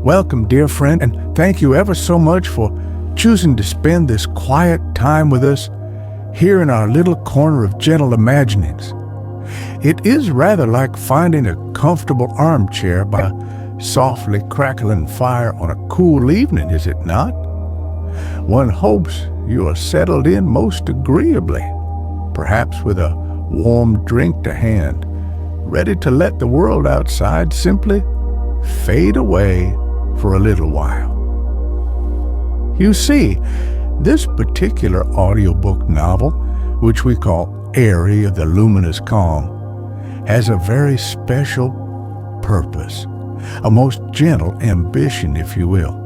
Welcome, dear friend, and thank you ever so much for choosing to spend this quiet time with us here in our little corner of gentle imaginings. It is rather like finding a comfortable armchair by a softly crackling fire on a cool evening, is it not? One hopes you are settled in most agreeably, perhaps with a warm drink to hand, ready to let the world outside simply fade away for a little while. You see, this particular audiobook novel, which we call Aerie of the Luminous Calm, has a very special purpose, a most gentle ambition, if you will.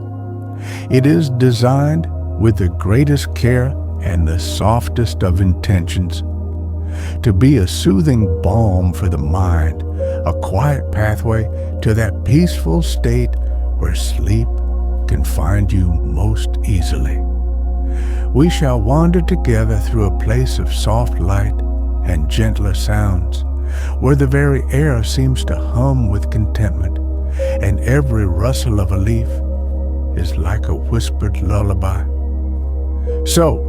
It is designed with the greatest care and the softest of intentions to be a soothing balm for the mind, a quiet pathway to that peaceful state where sleep can find you most easily. We shall wander together through a place of soft light and gentler sounds, where the very air seems to hum with contentment, and every rustle of a leaf is like a whispered lullaby. So,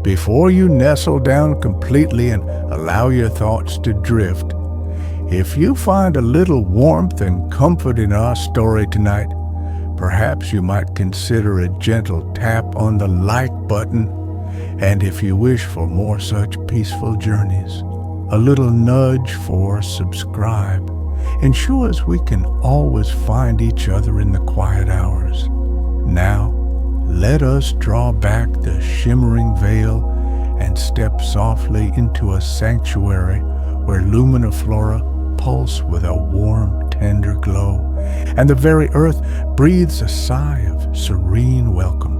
before you nestle down completely and allow your thoughts to drift, if you find a little warmth and comfort in our story tonight, perhaps you might consider a gentle tap on the like button, and if you wish for more such peaceful journeys, a little nudge for subscribe ensures we can always find each other in the quiet hours. Now, let us draw back the shimmering veil and step softly into a sanctuary where Lumina-flora pulse with a warm, tender glow, and the very earth breathes a sigh of serene welcome.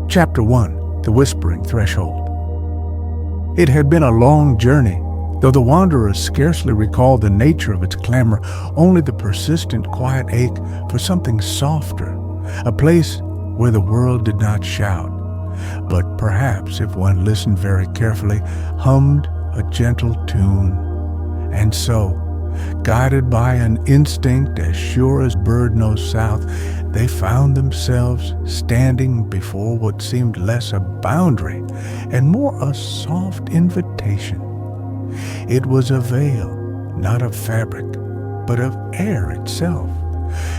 Chapter 1, The Whispering Threshold. It had been a long journey, though the wanderers scarcely recalled the nature of its clamor, only the persistent quiet ache for something softer, a place where the world did not shout, but perhaps, if one listened very carefully, hummed a gentle tune. And so, guided by an instinct as sure as bird knows south, they found themselves standing before what seemed less a boundary and more a soft invitation. It was a veil, not of fabric, but of air itself,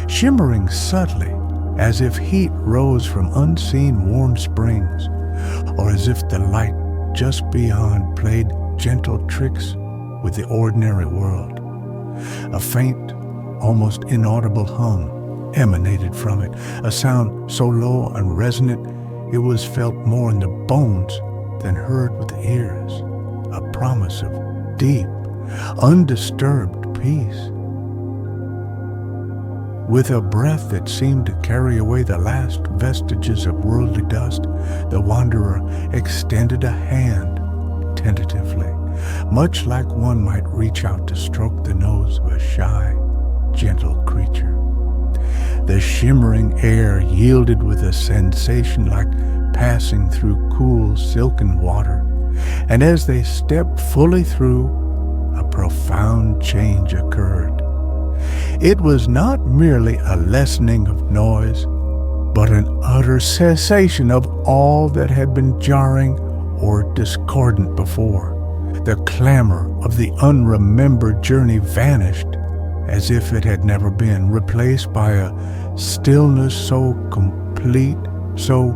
shimmering subtly as if heat rose from unseen warm springs, or as if the light just beyond played gentle tricks with the ordinary world. A faint, almost inaudible hum emanated from it, a sound so low and resonant it was felt more in the bones than heard with the ears, a promise of deep, undisturbed peace. With a breath that seemed to carry away the last vestiges of worldly dust, the wanderer extended a hand tentatively, much like one might reach out to stroke the nose of a shy, gentle creature. The shimmering air yielded with a sensation like passing through cool, silken water, and as they stepped fully through, a profound change occurred. It was not merely a lessening of noise, but an utter cessation of all that had been jarring or discordant before. The clamor of the unremembered journey vanished as if it had never been, replaced by a stillness so complete, so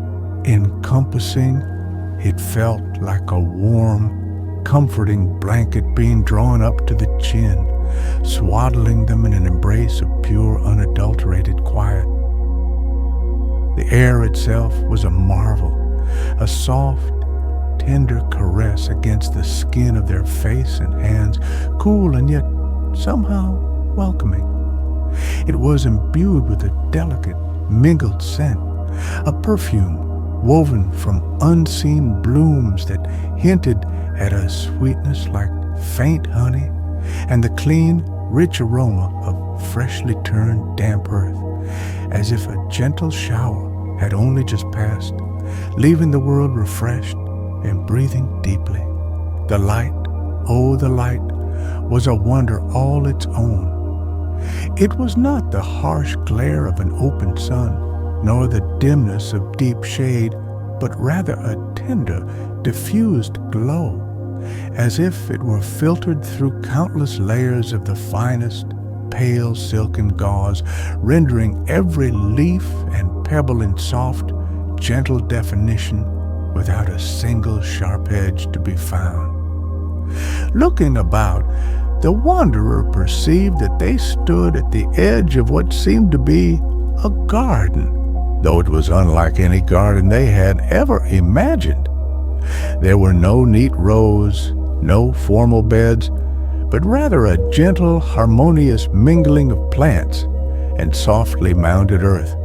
encompassing, it felt like a warm, comforting blanket being drawn up to the chin, swaddling them in an embrace of pure, unadulterated quiet. The air itself was a marvel, a soft, tender caress against the skin of their face and hands, cool and yet somehow welcoming. It was imbued with a delicate, mingled scent, a perfume woven from unseen blooms that hinted at a sweetness like faint honey, and the clean, rich aroma of freshly turned damp earth, as if a gentle shower had only just passed, leaving the world refreshed and breathing deeply. The light, oh the light, was a wonder all its own. It was not the harsh glare of an open sun, nor the dimness of deep shade, but rather a tender, diffused glow, as if it were filtered through countless layers of the finest, pale silken gauze, rendering every leaf and pebble in soft, gentle definition without a single sharp edge to be found. Looking about, the wanderer perceived that they stood at the edge of what seemed to be a garden, though it was unlike any garden they had ever imagined. There were no neat rows, no formal beds, but rather a gentle, harmonious mingling of plants and softly mounded earth,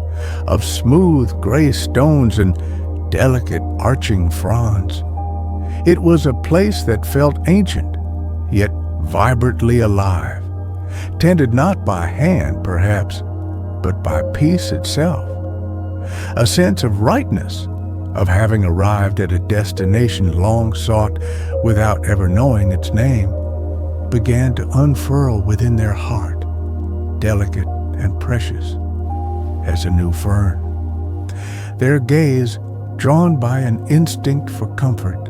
of smooth gray stones and delicate arching fronds. It was a place that felt ancient, yet vibrantly alive, tended not by hand, perhaps, but by peace itself. A sense of rightness, of having arrived at a destination long sought without ever knowing its name, began to unfurl within their heart, delicate and precious as a new fern. Their gaze, drawn by an instinct for comfort,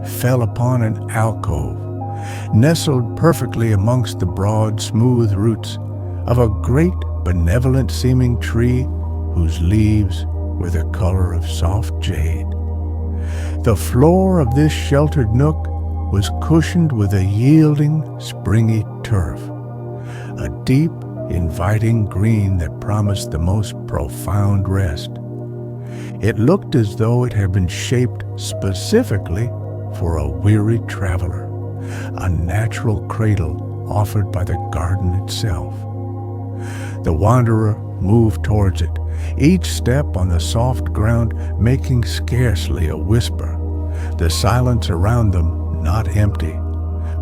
fell upon an alcove, nestled perfectly amongst the broad, smooth roots of a great, benevolent-seeming tree whose leaves were the color of soft jade. The floor of this sheltered nook was cushioned with a yielding, springy turf, a deep, inviting green that promised the most profound rest. It looked as though it had been shaped specifically for a weary traveler, a natural cradle offered by the garden itself. The wanderer moved towards it, each step on the soft ground making scarcely a whisper, the silence around them not empty,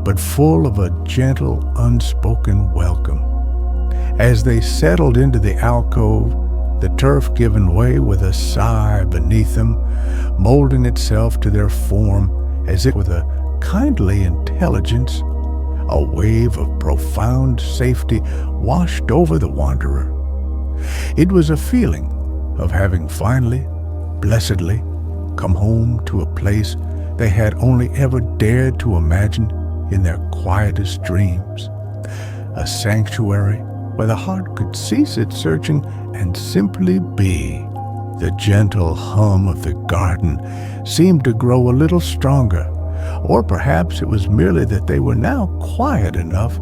but full of a gentle, unspoken welcome. As they settled into the alcove, the turf given way with a sigh beneath them, molding itself to their form as if with a kindly intelligence. A wave of profound safety washed over the wanderer. It was a feeling of having finally, blessedly, come home to a place they had only ever dared to imagine in their quietest dreams. A sanctuary where the heart could cease its searching and simply be. The gentle hum of the garden seemed to grow a little stronger, or perhaps it was merely that they were now quiet enough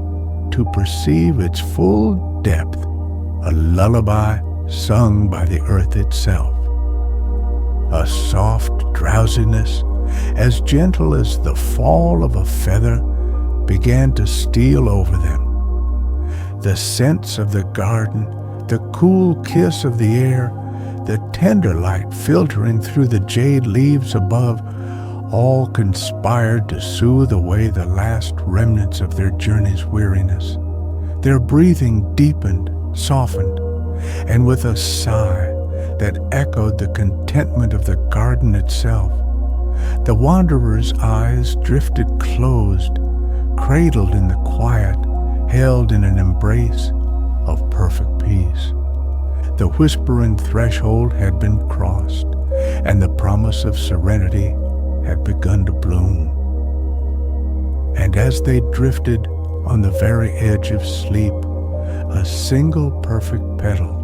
to perceive its full depth, a lullaby sung by the earth itself. A soft drowsiness, as gentle as the fall of a feather, began to steal over them. The scents of the garden, the cool kiss of the air, the tender light filtering through the jade leaves above, all conspired to soothe away the last remnants of their journey's weariness. Their breathing deepened, softened, and with a sigh that echoed the contentment of the garden itself, the wanderer's eyes drifted closed, cradled in the quiet, held in an embrace of perfect peace. The whispering threshold had been crossed, and the promise of serenity had begun to bloom. And as they drifted on the very edge of sleep, a single perfect petal,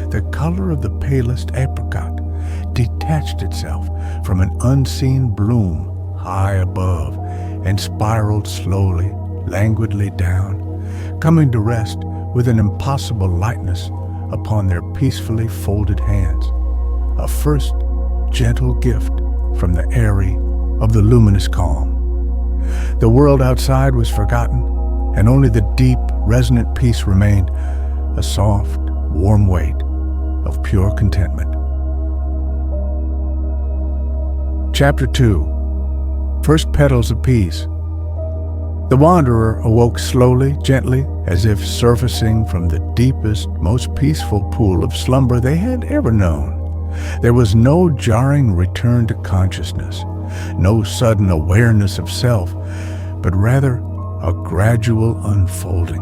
the color of the palest apricot, detached itself from an unseen bloom high above and spiraled slowly, languidly down, coming to rest with an impossible lightness upon their peacefully folded hands, a first gentle gift from the Aerie of the Luminous Calm. The world outside was forgotten, and only the deep, resonant peace remained, a soft, warm weight of pure contentment. Chapter 2. First Petals of Peace. The wanderer awoke slowly, gently, as if surfacing from the deepest, most peaceful pool of slumber they had ever known. There was no jarring return to consciousness, no sudden awareness of self, but rather a gradual unfolding,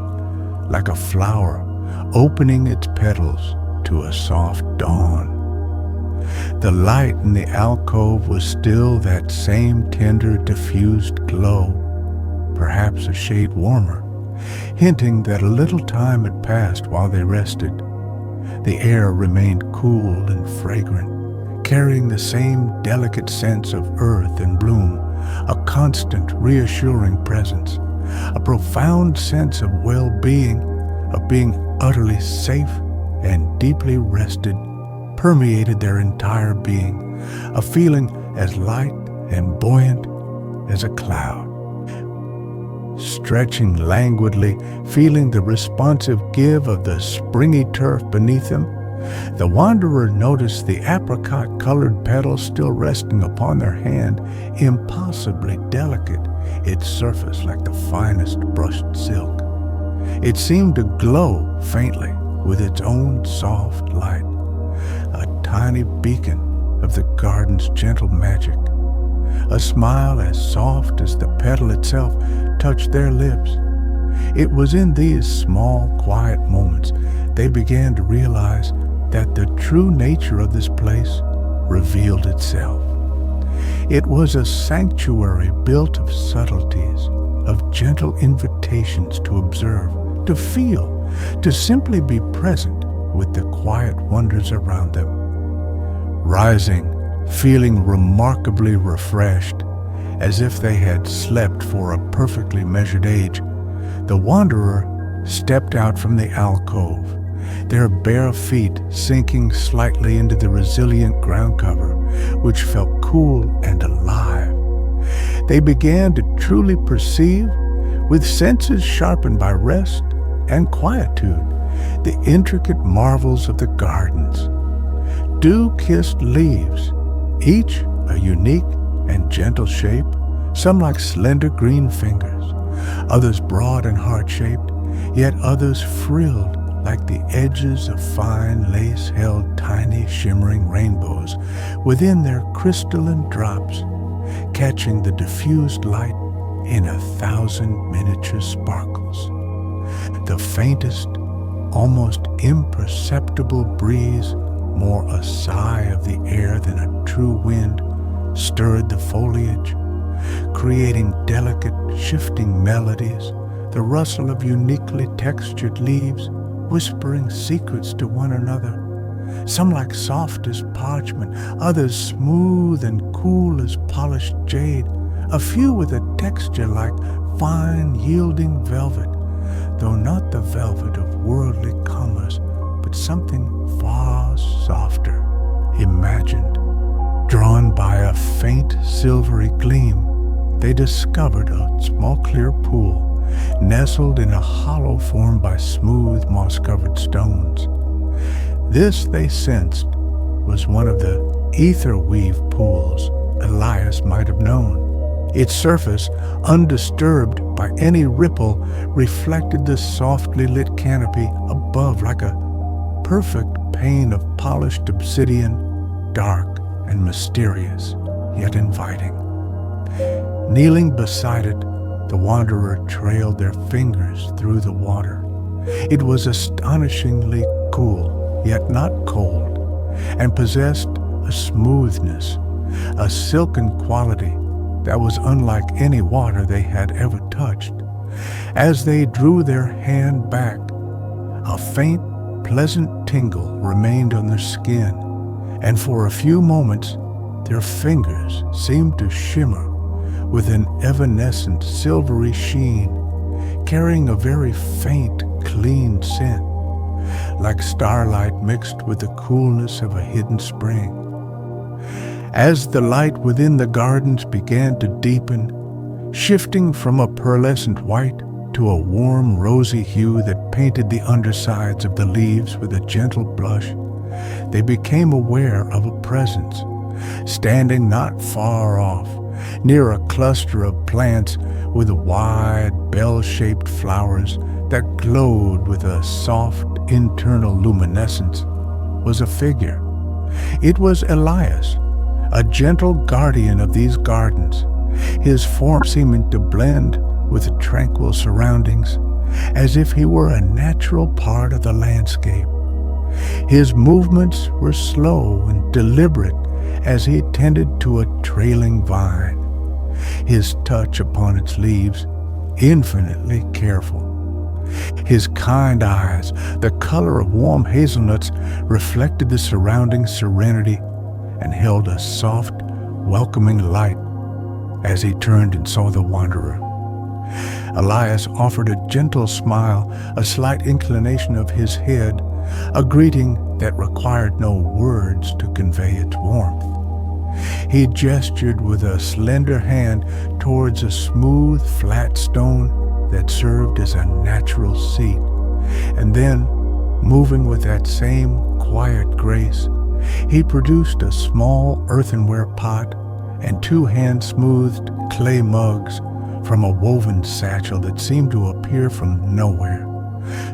like a flower opening its petals to a soft dawn. The light in the alcove was still that same tender, diffused glow, perhaps a shade warmer, hinting that a little time had passed while they rested. The air remained cool and fragrant, carrying the same delicate sense of earth and bloom, a constant, reassuring presence, a profound sense of well-being, of being utterly safe and deeply rested, permeated their entire being, a feeling as light and buoyant as a cloud. Stretching languidly, feeling the responsive give of the springy turf beneath them, the wanderer noticed the apricot-colored petals still resting upon their hand, impossibly delicate, its surface like the finest brushed silk. It seemed to glow faintly with its own soft light, a tiny beacon of the garden's gentle magic. A smile as soft as the petal itself touched their lips. It was in these small, quiet moments they began to realize that the true nature of this place revealed itself. It was a sanctuary built of subtleties, of gentle invitations to observe, to feel, to simply be present with the quiet wonders around them. Rising, feeling remarkably refreshed, as if they had slept for a perfectly measured age, the wanderer stepped out from the alcove, their bare feet sinking slightly into the resilient ground cover, which felt cool and alive. They began to truly perceive, with senses sharpened by rest and quietude, the intricate marvels of the gardens. Dew-kissed leaves, each a unique and gentle shape, some like slender green fingers, others broad and heart-shaped, yet others frilled like the edges of fine lace-held tiny shimmering rainbows within their crystalline drops, catching the diffused light in 1,000 miniature sparkles. The faintest, almost imperceptible breeze, more a sigh of the air than a true wind, stirred the foliage, creating delicate, shifting melodies, the rustle of uniquely textured leaves, whispering secrets to one another, some like soft as parchment, others smooth and cool as polished jade, a few with a texture like fine, yielding velvet, though not the velvet of worldly commerce, but something far softer, imagined. Drawn by a faint silvery gleam, they discovered a small clear pool, nestled in a hollow formed by smooth moss-covered stones. This, they sensed, was one of the ether-weave pools Elias might have known. Its surface, undisturbed by any ripple, reflected the softly lit canopy above like a perfect pane of polished obsidian, dark and mysterious, yet inviting. Kneeling beside it, the wanderer trailed their fingers through the water. It was astonishingly cool, yet not cold, and possessed a smoothness, a silken quality that was unlike any water they had ever touched. As they drew their hand back, a faint, pleasant tingle remained on their skin, and for a few moments their fingers seemed to shimmer with an evanescent silvery sheen, carrying a very faint, clean scent, like starlight mixed with the coolness of a hidden spring. As the light within the gardens began to deepen, shifting from a pearlescent white to a warm rosy hue that painted the undersides of the leaves with a gentle blush, they became aware of a presence, standing not far off, near a cluster of plants with wide, bell-shaped flowers that glowed with a soft internal luminescence, was a figure. It was Elias, a gentle guardian of these gardens, his form seeming to blend with the tranquil surroundings, as if he were a natural part of the landscape. His movements were slow and deliberate as he tended to a trailing vine, his touch upon its leaves infinitely careful. His kind eyes, the color of warm hazelnuts, reflected the surrounding serenity and held a soft, welcoming light as he turned and saw the wanderer. Elias offered a gentle smile, a slight inclination of his head, a greeting that required no words to convey its warmth. He gestured with a slender hand towards a smooth, flat stone that served as a natural seat, and then, moving with that same quiet grace, he produced a small earthenware pot and 2 hand-smoothed clay mugs from a woven satchel that seemed to appear from nowhere.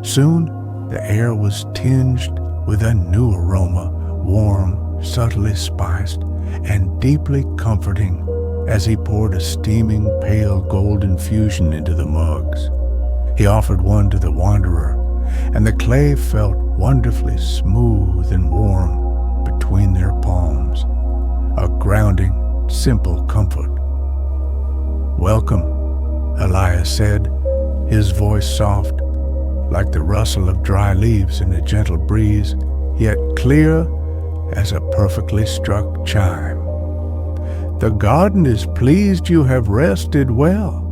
Soon, the air was tinged with a new aroma, warm, subtly spiced, and deeply comforting as he poured a steaming, pale gold infusion into the mugs. He offered one to the wanderer, and the clay felt wonderfully smooth and warm between their palms, a grounding, simple comfort. "Welcome," Elias said, his voice soft, like the rustle of dry leaves in a gentle breeze, yet clear as a perfectly struck chime. "The garden is pleased you have rested well."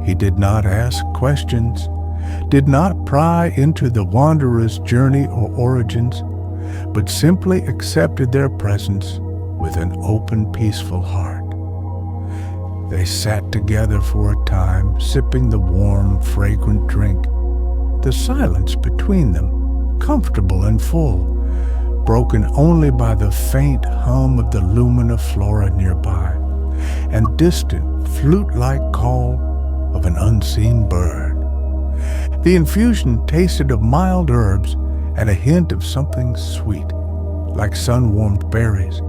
He did not ask questions, did not pry into the wanderer's journey or origins, but simply accepted their presence with an open, peaceful heart. They sat together for a time, sipping the warm, fragrant drink, the silence between them, comfortable and full, broken only by the faint hum of the Lumina-flora nearby and distant flute-like call of an unseen bird. The infusion tasted of mild herbs and a hint of something sweet, like sun-warmed berries,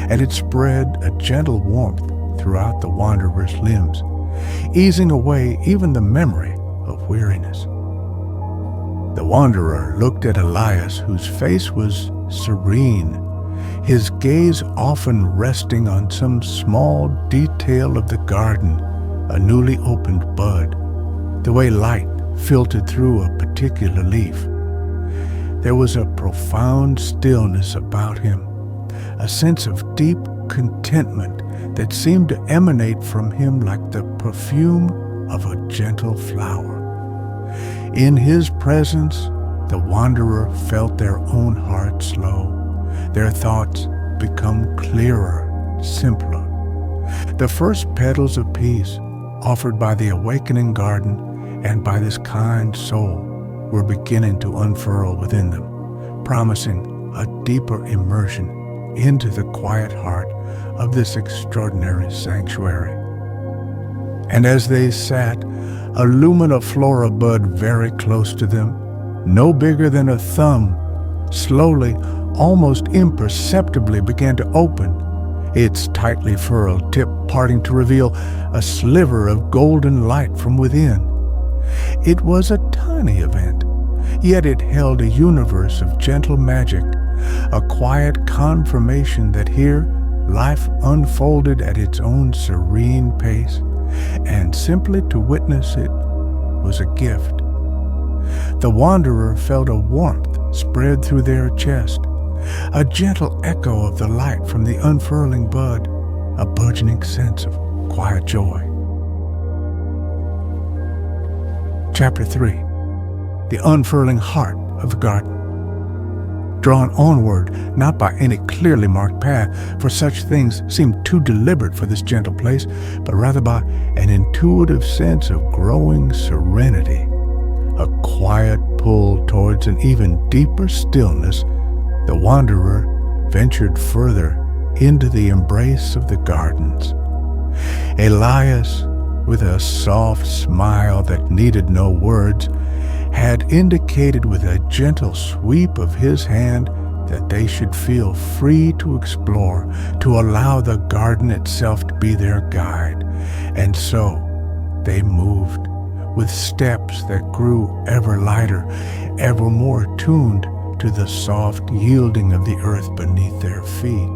and it spread a gentle warmth throughout the wanderer's limbs, easing away even the memory of weariness. The wanderer looked at Elias, whose face was serene, his gaze often resting on some small detail of the garden, a newly opened bud, the way light filtered through a particular leaf. There was a profound stillness about him, a sense of deep contentment that seemed to emanate from him like the perfume of a gentle flower. In his presence, the wanderer felt their own hearts slow, their thoughts become clearer, simpler. The first petals of peace offered by the awakening garden and by this kind soul were beginning to unfurl within them, promising a deeper immersion into the quiet heart of this extraordinary sanctuary. And as they sat, a Lumina-flora bud very close to them, no bigger than a thumb, slowly, almost imperceptibly began to open, its tightly furled tip parting to reveal a sliver of golden light from within. It was a tiny event, yet it held a universe of gentle magic, a quiet confirmation that here life unfolded at its own serene pace, and simply to witness it was a gift. The wanderer felt a warmth spread through their chest, a gentle echo of the light from the unfurling bud, a burgeoning sense of quiet joy. Chapter 3. The unfurling heart of the garden. Drawn onward, not by any clearly marked path, for such things seemed too deliberate for this gentle place, but rather by an intuitive sense of growing serenity, a quiet pull towards an even deeper stillness, the wanderer ventured further into the embrace of the gardens. Elias, with a soft smile that needed no words, had indicated with a gentle sweep of his hand that they should feel free to explore, to allow the garden itself to be their guide. And so they moved, with steps that grew ever lighter, ever more tuned to the soft yielding of the earth beneath their feet.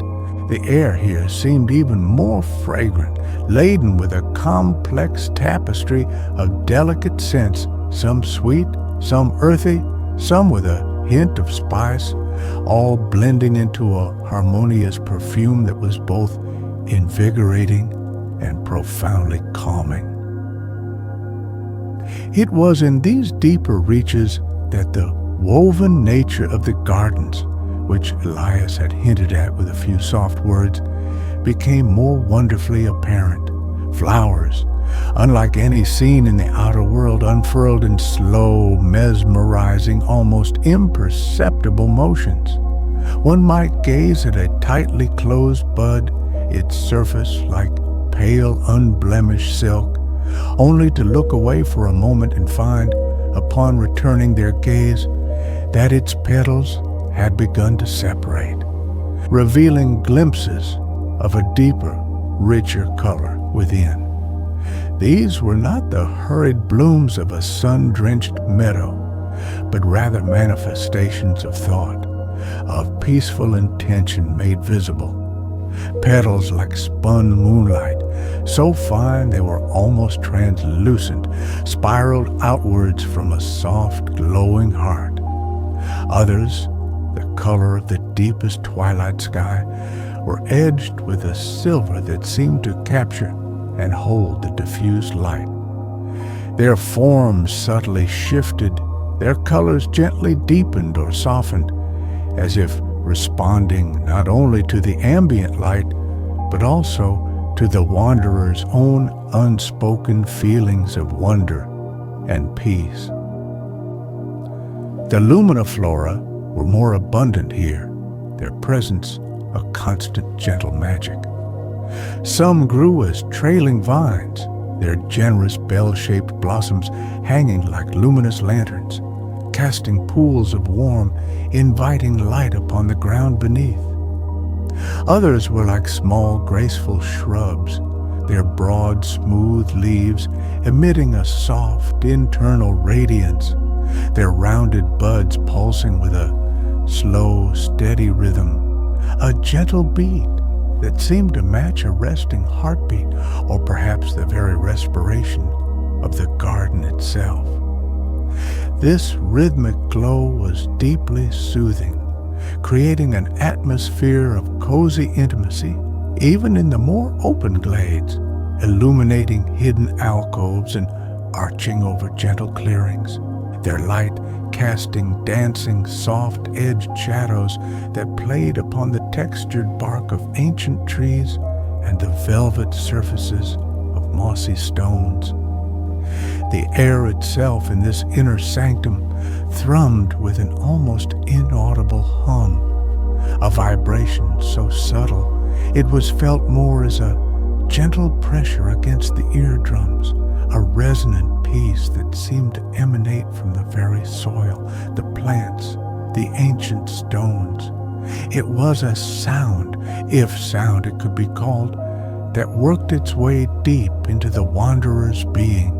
The air here seemed even more fragrant, laden with a complex tapestry of delicate scents, some sweet, some earthy, some with a hint of spice, all blending into a harmonious perfume that was both invigorating and profoundly calming. It was in these deeper reaches that the woven nature of the gardens, which Elias had hinted at with a few soft words, became more wonderfully apparent. Flowers, unlike any seen in the outer world, unfurled in slow, mesmerizing, almost imperceptible motions. One might gaze at a tightly closed bud, its surface like pale, unblemished silk, only to look away for a moment and find, upon returning their gaze, that its petals had begun to separate, revealing glimpses of a deeper, richer color within. These were not the hurried blooms of a sun-drenched meadow, but rather manifestations of thought, of peaceful intention made visible. Petals like spun moonlight, so fine they were almost translucent, spiraled outwards from a soft, glowing heart. Others, the color of the deepest twilight sky, were edged with a silver that seemed to capture and hold the diffused light. Their forms subtly shifted, their colors gently deepened or softened, as if responding not only to the ambient light, but also to the wanderer's own unspoken feelings of wonder and peace. The Lumina-flora were more abundant here, their presence a constant gentle magic. Some grew as trailing vines, their generous bell-shaped blossoms hanging like luminous lanterns, casting pools of warm, inviting light upon the ground beneath. Others were like small, graceful shrubs, their broad, smooth leaves emitting a soft, internal radiance, their rounded buds pulsing with a slow, steady rhythm, a gentle beat that seemed to match a resting heartbeat, or perhaps the very respiration of the garden itself. This rhythmic glow was deeply soothing, creating an atmosphere of cozy intimacy, even in the more open glades, illuminating hidden alcoves and arching over gentle clearings, their light casting dancing, soft-edged shadows that played upon the textured bark of ancient trees and the velvet surfaces of mossy stones. The air itself in this inner sanctum thrummed with an almost inaudible hum, a vibration so subtle it was felt more as a gentle pressure against the eardrums, a resonant peace that seemed to emanate from the very soil, the plants, the ancient stones. It was a sound, if sound it could be called, that worked its way deep into the wanderer's being,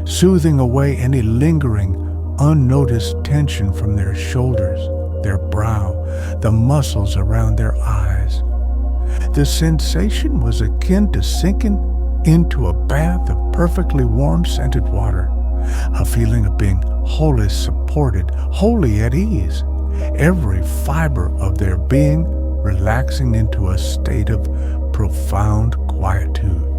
soothing away any lingering, unnoticed tension from their shoulders, their brow, the muscles around their eyes. The sensation was akin to sinking into a bath of perfectly warm scented water, a feeling of being wholly supported, wholly at ease, every fiber of their being relaxing into a state of profound quietude.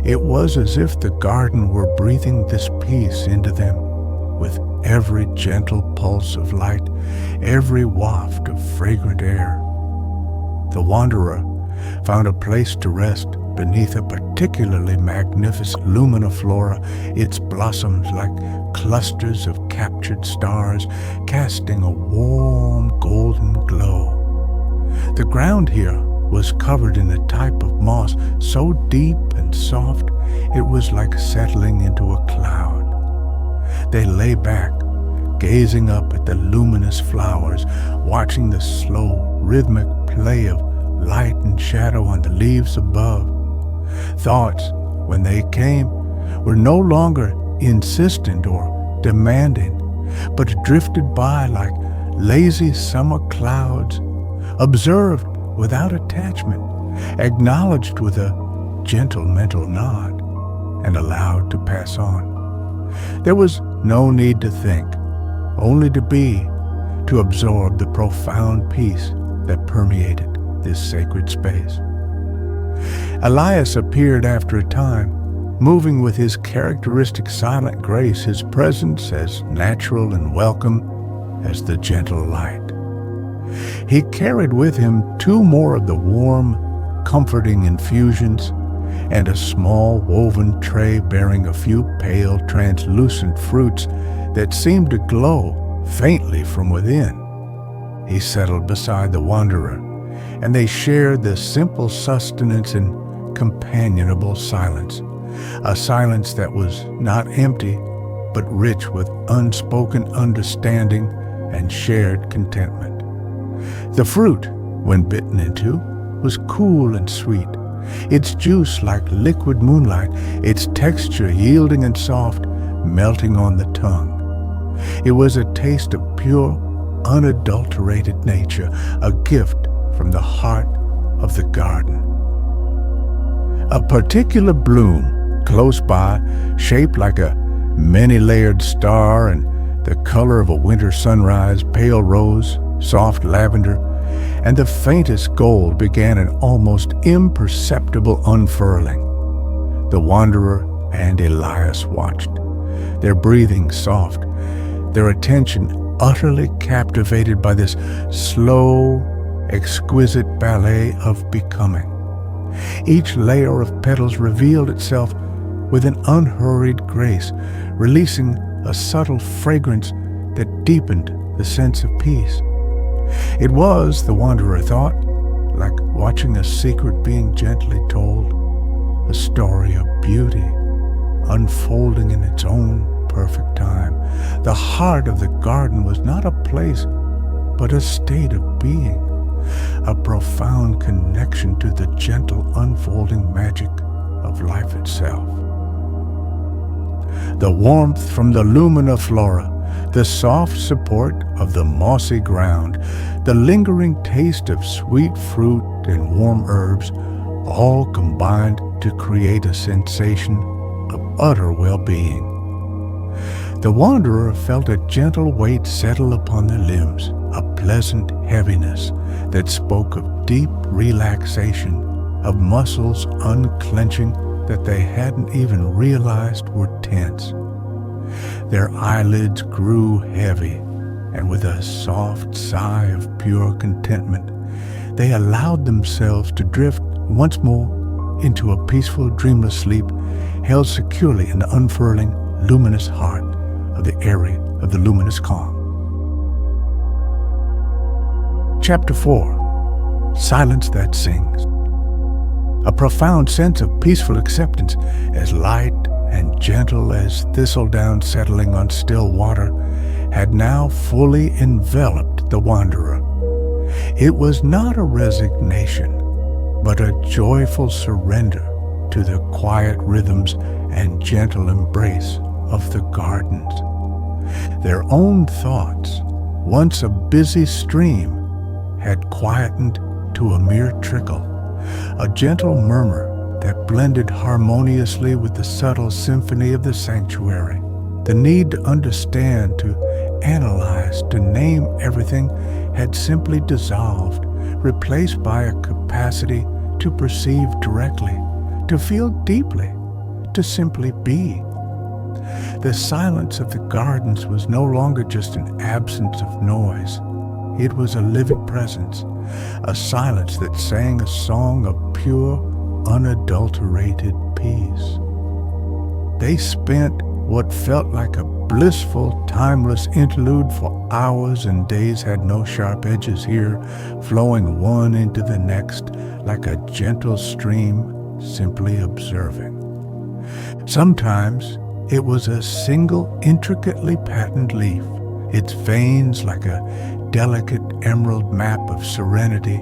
It was as if the garden were breathing this peace into them with every gentle pulse of light, every waft of fragrant air. The wanderer found a place to rest beneath a particularly magnificent Lumina-flora, its blossoms like clusters of captured stars, casting a warm golden glow. The ground here was covered in a type of moss so deep and soft it was like settling into a cloud. They lay back, gazing up at the luminous flowers, watching the slow, rhythmic play of light and shadow on the leaves above. Thoughts, when they came, were no longer insistent or demanding, but drifted by like lazy summer clouds, observed without attachment, acknowledged with a gentle mental nod, and allowed to pass on. There was no need to think, only to be, to absorb the profound peace that permeated this sacred space. Elias appeared after a time, moving with his characteristic silent grace, his presence as natural and welcome as the gentle light. He carried with him 2 more of the warm, comforting infusions and a small woven tray bearing a few pale, translucent fruits that seemed to glow faintly from within. He settled beside the wanderer, and they shared the simple sustenance and companionable silence, a silence that was not empty, but rich with unspoken understanding and shared contentment. The fruit, when bitten into, was cool and sweet, its juice like liquid moonlight, its texture yielding and soft, melting on the tongue. It was a taste of pure, unadulterated nature, a gift from the heart of the garden. A particular bloom close by, shaped like a many-layered star and the color of a winter sunrise, pale rose, soft lavender, and the faintest gold, began an almost imperceptible unfurling. The wanderer and Elias watched, their breathing soft, their attention utterly captivated by this slow, exquisite ballet of becoming. Each layer of petals revealed itself with an unhurried grace, releasing a subtle fragrance that deepened the sense of peace. It was, the wanderer thought, like watching a secret being gently told, a story of beauty unfolding in its own perfect time. The heart of the garden was not a place, but a state of being, a profound connection to the gentle unfolding magic of life itself. The warmth from the Lumina-flora, the soft support of the mossy ground, the lingering taste of sweet fruit and warm herbs, all combined to create a sensation of utter well-being. The wanderer felt a gentle weight settle upon the limbs, a pleasant heaviness that spoke of deep relaxation, of muscles unclenching that they hadn't even realized were tense. Their eyelids grew heavy, and with a soft sigh of pure contentment, they allowed themselves to drift once more into a peaceful, dreamless sleep, held securely in the unfurling, luminous heart of the Aerie of the Luminous Calm. Chapter 4. Silence that sings. A profound sense of peaceful acceptance, as light and gentle as thistledown settling on still water, had now fully enveloped the wanderer. It was not a resignation, but a joyful surrender to the quiet rhythms and gentle embrace of the gardens. Their own thoughts, once a busy stream, had quietened to a mere trickle, a gentle murmur that blended harmoniously with the subtle symphony of the sanctuary. The need to understand, to analyze, to name everything had simply dissolved, replaced by a capacity to perceive directly, to feel deeply, to simply be. The silence of the gardens was no longer just an absence of noise. It was a living presence, a silence that sang a song of pure, unadulterated peace. They spent what felt like a blissful, timeless interlude, for hours and days had no sharp edges here, flowing one into the next like a gentle stream, simply observing. Sometimes it was a single, intricately patterned leaf, its veins like a delicate emerald map of serenity,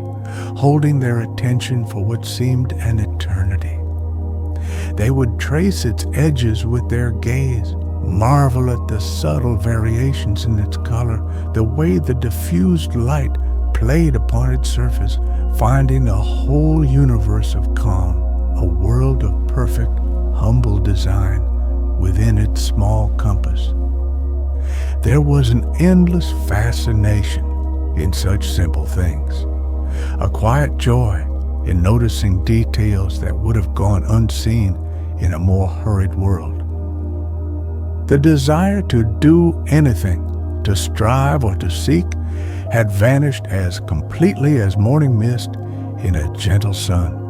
holding their attention for what seemed an eternity. They would trace its edges with their gaze, marvel at the subtle variations in its color, the way the diffused light played upon its surface, finding a whole universe of calm, a world of perfect, humble design within its small compass. There was an endless fascination in such simple things, a quiet joy in noticing details that would have gone unseen in a more hurried world. The desire to do anything, to strive or to seek, had vanished as completely as morning mist in a gentle sun.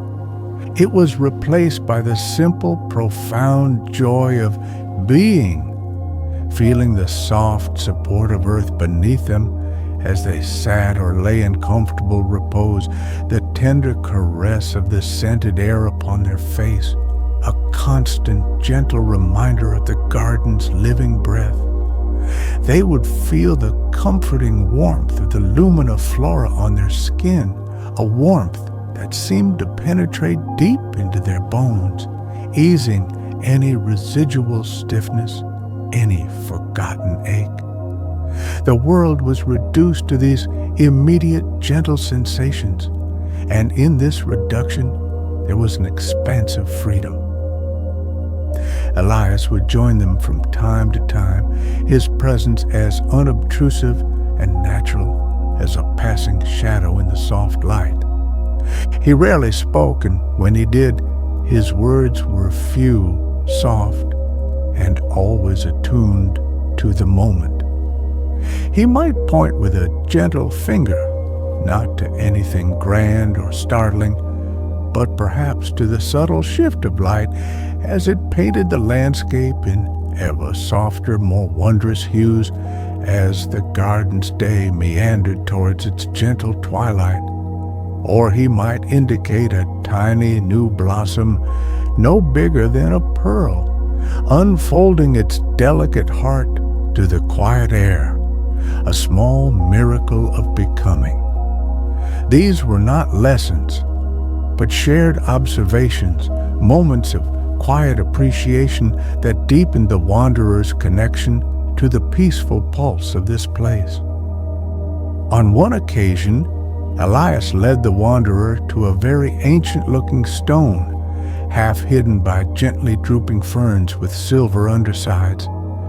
It was replaced by the simple, profound joy of being, feeling the soft support of earth beneath them as they sat or lay in comfortable repose, the tender caress of the scented air upon their face, a constant, gentle reminder of the garden's living breath. They would feel the comforting warmth of the Lumina-flora on their skin, a warmth that seemed to penetrate deep into their bones, easing any residual stiffness, any forgotten ache. The world was reduced to these immediate, gentle sensations, and in this reduction, there was an expansive freedom. Elias would join them from time to time, his presence as unobtrusive and natural as a passing shadow in the soft light. He rarely spoke, and when he did, his words were few, soft, and always attuned to the moment. He might point with a gentle finger, not to anything grand or startling, but perhaps to the subtle shift of light as it painted the landscape in ever softer, more wondrous hues as the garden's day meandered towards its gentle twilight. Or he might indicate a tiny new blossom no bigger than a pearl, unfolding its delicate heart to the quiet air, a small miracle of becoming. These were not lessons, but shared observations, moments of quiet appreciation that deepened the wanderer's connection to the peaceful pulse of this place. On one occasion, Elias led the wanderer to a very ancient-looking stone, half hidden by gently drooping ferns with silver undersides.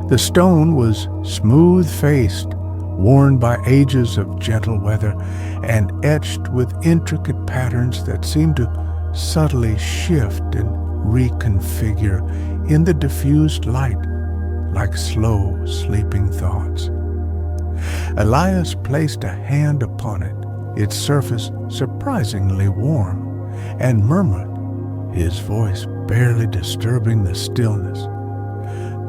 The stone was smooth-faced, worn by ages of gentle weather, and etched with intricate patterns that seemed to subtly shift and reconfigure in the diffused light like slow, sleeping thoughts. Elias placed a hand upon it, its surface surprisingly warm, and murmured, his voice barely disturbing the stillness.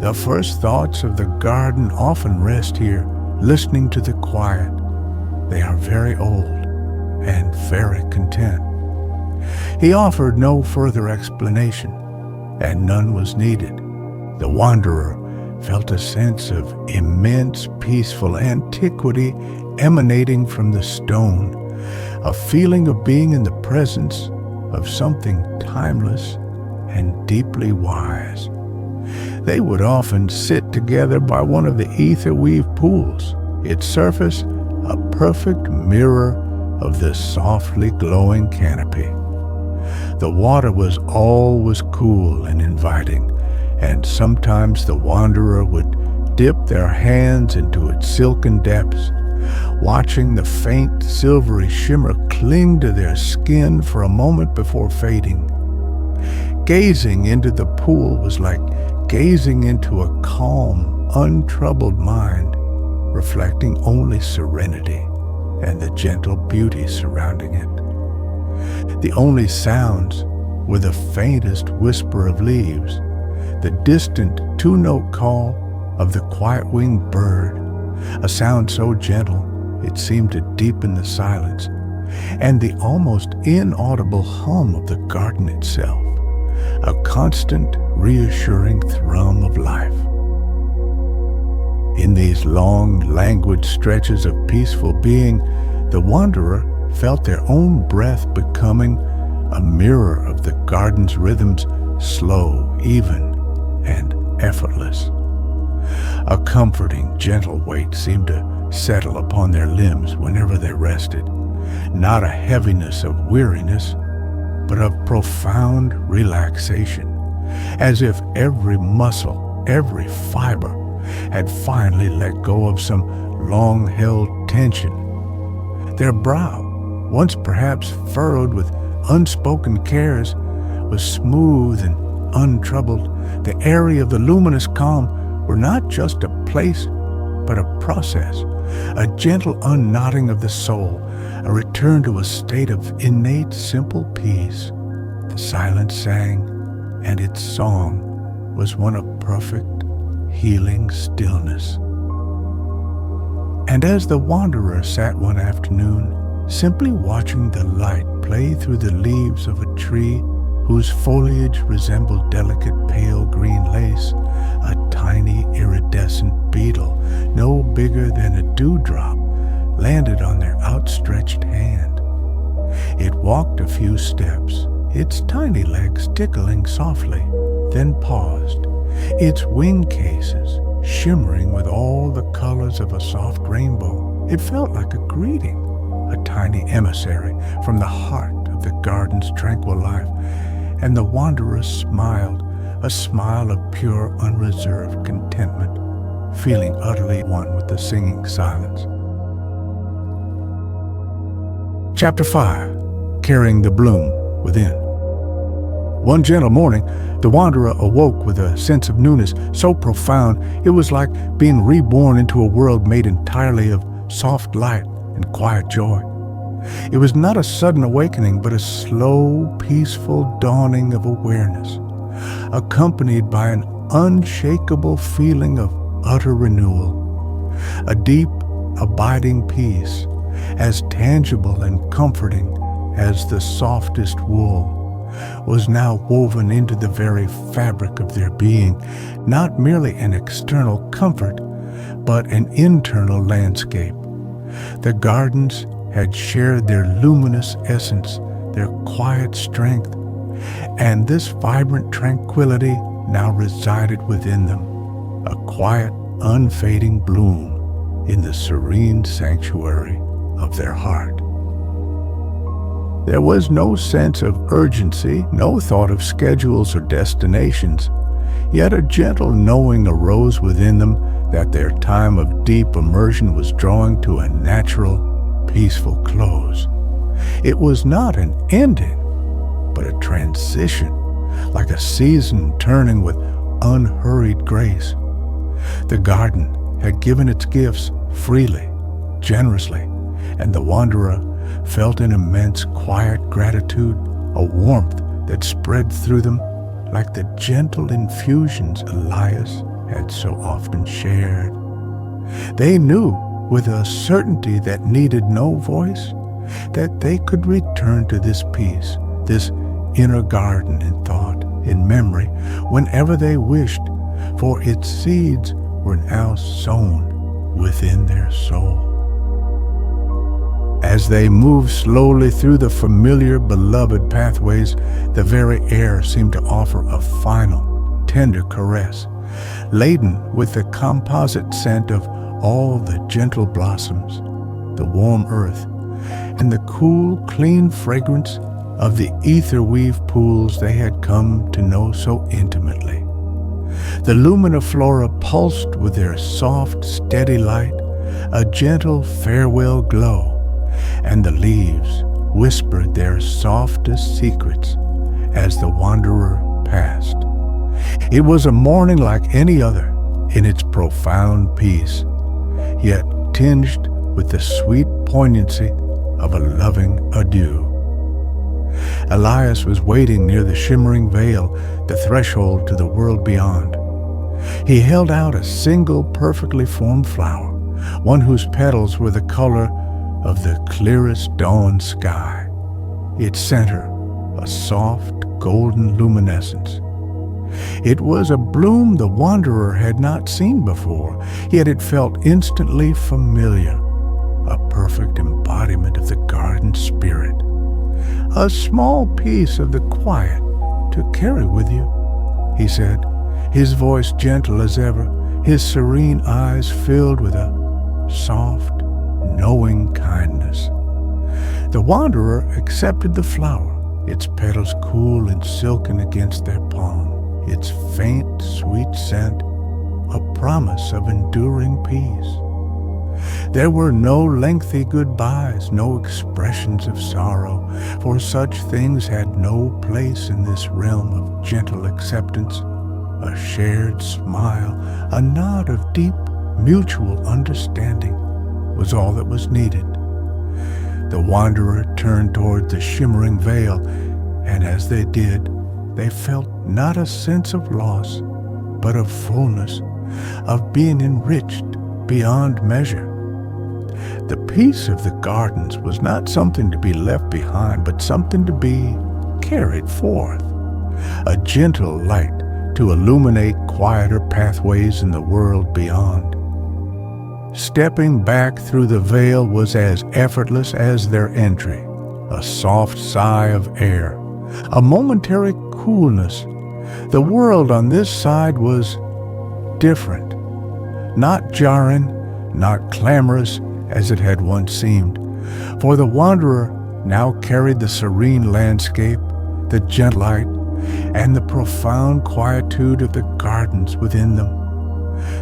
The first thoughts of the garden often rest here, listening to the quiet. They are very old and very content. He offered no further explanation, and none was needed. The wanderer felt a sense of immense peaceful antiquity emanating from the stone, a feeling of being in the presence of something timeless and deeply wise. They would often sit together by one of the ether-weave pools, its surface a perfect mirror of the softly glowing canopy. The water was always cool and inviting, and sometimes the wanderer would dip their hands into its silken depths, watching the faint silvery shimmer cling to their skin for a moment before fading. Gazing into the pool was like gazing into a calm, untroubled mind, reflecting only serenity and the gentle beauty surrounding it. The only sounds were the faintest whisper of leaves, the distant two-note call of the quiet-winged bird, a sound so gentle it seemed to deepen the silence, and the almost inaudible hum of the garden itself, a constant, reassuring thrum of life. In these long, languid stretches of peaceful being, the wanderer felt their own breath becoming a mirror of the garden's rhythms, slow, even, and effortless. A comforting, gentle weight seemed to settle upon their limbs whenever they rested. Not a heaviness of weariness, but of profound relaxation, as if every muscle, every fiber had finally let go of some long-held tension. Their brow, once perhaps furrowed with unspoken cares, was smooth and untroubled. The Aerie of the luminous calm were not just a place, but a process, a gentle unknotting of the soul, a return to a state of innate simple peace. The silence sang, and its song was one of perfect, healing stillness. And as the wanderer sat one afternoon, simply watching the light play through the leaves of a tree whose foliage resembled delicate pale green lace, a tiny iridescent beetle, no bigger than a dewdrop, landed on their outstretched hand. It walked a few steps, its tiny legs tickling softly, then paused, its wing cases shimmering with all the colors of a soft rainbow. It felt like a greeting, a tiny emissary from the heart of the garden's tranquil life, and the wanderer smiled, a smile of pure, unreserved contentment, feeling utterly one with the singing silence. Chapter 5. Carrying the Bloom Within. One gentle morning, the wanderer awoke with a sense of newness so profound it was like being reborn into a world made entirely of soft light and quiet joy. It was not a sudden awakening, but a slow, peaceful dawning of awareness, accompanied by an unshakable feeling of utter renewal. A deep, abiding peace, as tangible and comforting as the softest wool, was now woven into the very fabric of their being, not merely an external comfort, but an internal landscape. The gardens had shared their luminous essence, their quiet strength, and this vibrant tranquility now resided within them, a quiet, unfading bloom in the serene sanctuary of their heart. There was no sense of urgency, no thought of schedules or destinations, yet a gentle knowing arose within them that their time of deep immersion was drawing to a natural, peaceful close. It was not an ending, but a transition, like a season turning with unhurried grace. The garden had given its gifts freely, generously, and the wanderer felt an immense quiet gratitude, a warmth that spread through them like the gentle infusions Elias had so often shared. They knew with a certainty that needed no voice that they could return to this peace, this inner garden in thought, in memory, whenever they wished, for its seeds were now sown within their soul. As they moved slowly through the familiar, beloved pathways, the very air seemed to offer a final, tender caress, laden with the composite scent of all the gentle blossoms, the warm earth, and the cool, clean fragrance of the ether-weave pools they had come to know so intimately. The Lumina-flora pulsed with their soft, steady light, a gentle farewell glow, and the leaves whispered their softest secrets as the wanderer passed. It was a morning like any other in its profound peace, yet tinged with the sweet poignancy of a loving adieu. Elias was waiting near the shimmering veil, the threshold to the world beyond. He held out a single perfectly formed flower, one whose petals were the color of the clearest dawn sky, its center a soft golden luminescence. It was a bloom the wanderer had not seen before, yet it felt instantly familiar, a perfect embodiment of the garden spirit, a small piece of the quiet to carry with you, he said, his voice gentle as ever, his serene eyes filled with a soft, knowing kindness. The wanderer accepted the flower, its petals cool and silken against their palm, its faint, sweet scent, a promise of enduring peace. There were no lengthy goodbyes, no expressions of sorrow, for such things had no place in this realm of gentle acceptance. A shared smile, a nod of deep mutual understanding was all that was needed. The wanderer turned toward the shimmering veil, and as they did, they felt not a sense of loss, but of fullness, of being enriched beyond measure. The peace of the gardens was not something to be left behind, but something to be carried forth, a gentle light to illuminate quieter pathways in the world beyond. Stepping back through the veil was as effortless as their entry, a soft sigh of air, a momentary coolness. The world on this side was different, not jarring, not clamorous as it had once seemed, for the wanderer now carried the serene landscape, the gentle light, and the profound quietude of the gardens within them.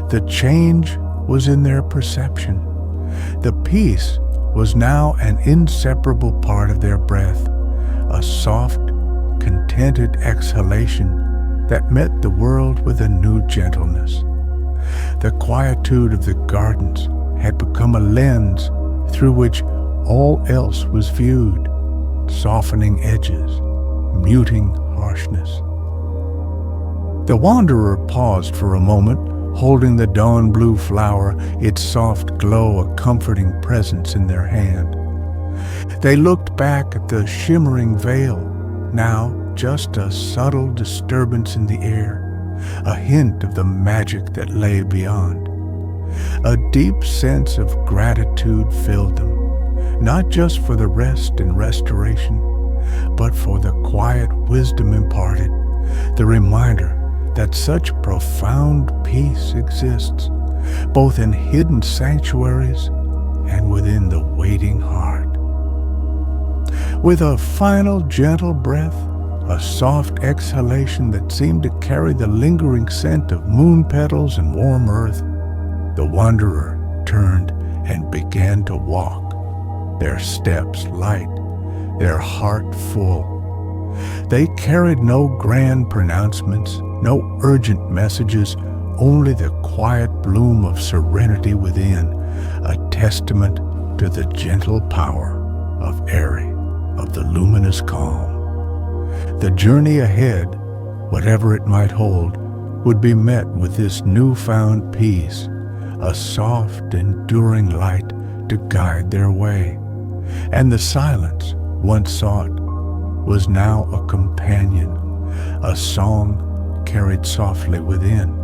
The change was in their perception. The peace was now an inseparable part of their breath, a soft, contented exhalation that met the world with a new gentleness. The quietude of the gardens had become a lens through which all else was viewed, softening edges, muting harshness. The wanderer paused for a moment, holding the dawn blue flower, its soft glow a comforting presence in their hand. They looked back at the shimmering veil, now just a subtle disturbance in the air, a hint of the magic that lay beyond. A deep sense of gratitude filled them, not just for the rest and restoration, but for the quiet wisdom imparted, the reminder that such profound peace exists, both in hidden sanctuaries and within the waiting heart. With a final gentle breath, a soft exhalation that seemed to carry the lingering scent of moon petals and warm earth, the wanderer turned and began to walk, their steps light, their heart full. They carried no grand pronouncements, no urgent messages, only the quiet bloom of serenity within, a testament to the gentle power of Aerie, of the luminous calm. The journey ahead, whatever it might hold, would be met with this newfound peace, a soft, enduring light to guide their way. And the silence, once sought, was now a companion, a song carried softly within.